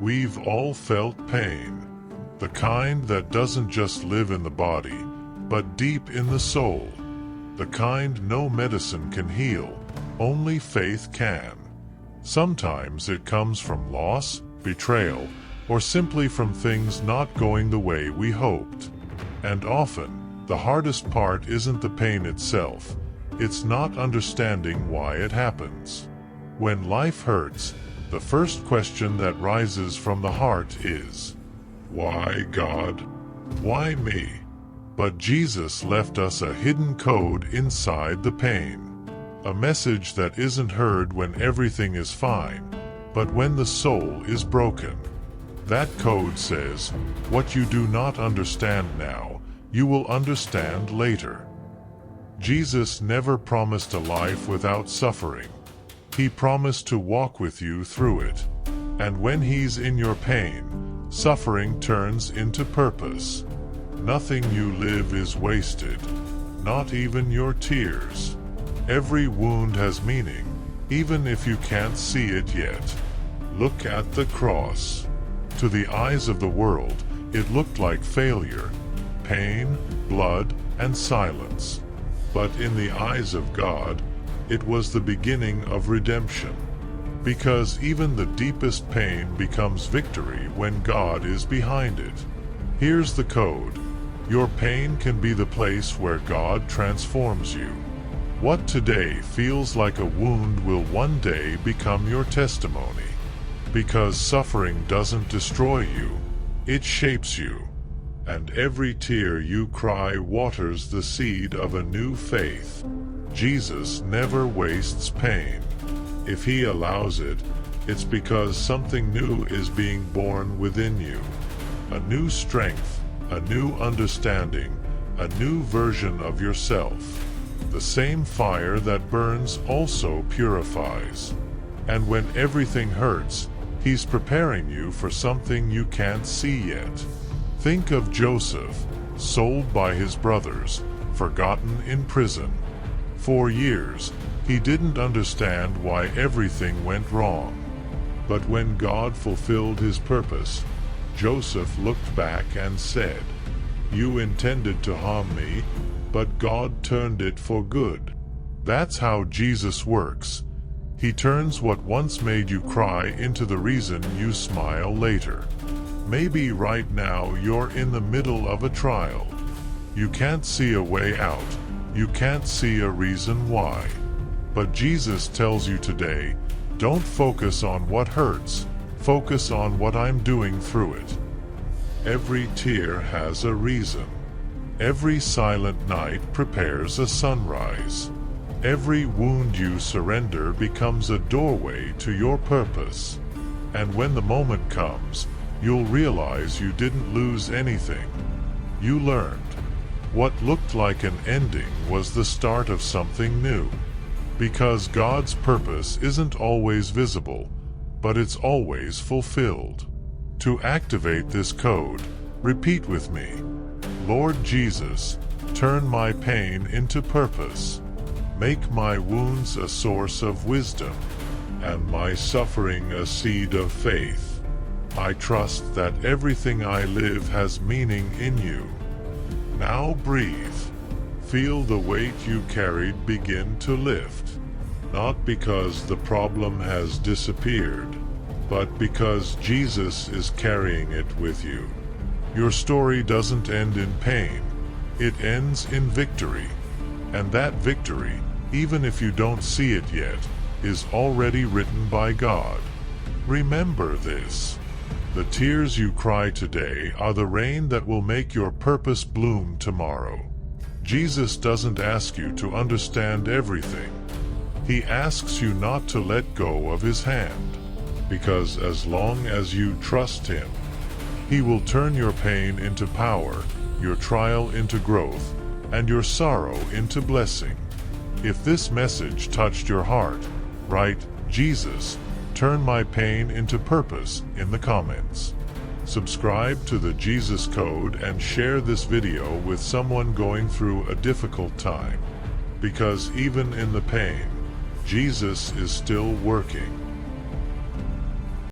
We've all felt pain. The kind that doesn't just live in the body, but deep in the soul. The kind no medicine can heal, only faith can. Sometimes it comes from loss, betrayal, or simply from things not going the way we hoped. And often, the hardest part isn't the pain itself, it's not understanding why it happens. When life hurts, the first question that rises from the heart is, "Why, God? Why me?" But Jesus left us a hidden code inside the pain. A message that isn't heard when everything is fine, but when the soul is broken. That code says, what you do not understand now, you will understand later. Jesus never promised a life without suffering. He promised to walk with you through it. And when He's in your pain, suffering turns into purpose. Nothing you live is wasted, not even your tears. Every wound has meaning, even if you can't see it yet. Look at the cross. To the eyes of the world, it looked like failure, pain, blood, and silence. But in the eyes of God, it was the beginning of redemption. Because even the deepest pain becomes victory when God is behind it. Here's the code. Your pain can be the place where God transforms you. What today feels like a wound will one day become your testimony. Because suffering doesn't destroy you, it shapes you. And every tear you cry waters the seed of a new faith. Jesus never wastes pain. If He allows it, it's because something new is being born within you. A new strength, a new understanding, a new version of yourself. The same fire that burns also purifies. And when everything hurts, He's preparing you for something you can't see yet. Think of Joseph, sold by his brothers, forgotten in prison. For years, he didn't understand why everything went wrong. But when God fulfilled His purpose, Joseph looked back and said, "You intended to harm me, but God turned it for good." That's how Jesus works. He turns what once made you cry into the reason you smile later. Maybe right now you're in the middle of a trial. You can't see a way out. You can't see a reason why. But Jesus tells you today, don't focus on what hurts. Focus on what I'm doing through it. Every tear has a reason. Every silent night prepares a sunrise. Every wound you surrender becomes a doorway to your purpose. And when the moment comes, you'll realize you didn't lose anything. You learned. What looked like an ending was the start of something new. Because God's purpose isn't always visible, but it's always fulfilled. To activate this code, repeat with me. Lord Jesus, turn my pain into purpose. Make my wounds a source of wisdom, and my suffering a seed of faith. I trust that everything I live has meaning in you. Now breathe. Feel the weight you carried begin to lift. Not because the problem has disappeared, but because Jesus is carrying it with you. Your story doesn't end in pain. It ends in victory. And that victory, even if you don't see it yet, is already written by God. Remember this. The tears you cry today are the rain that will make your purpose bloom tomorrow. Jesus doesn't ask you to understand everything. He asks you not to let go of His hand, because as long as you trust Him, He will turn your pain into power, your trial into growth, and your sorrow into blessing. If this message touched your heart, write, "Jesus, turn my pain into purpose" in the comments. Subscribe to the Jesus Code and share this video with someone going through a difficult time. Because even in the pain, Jesus is still working.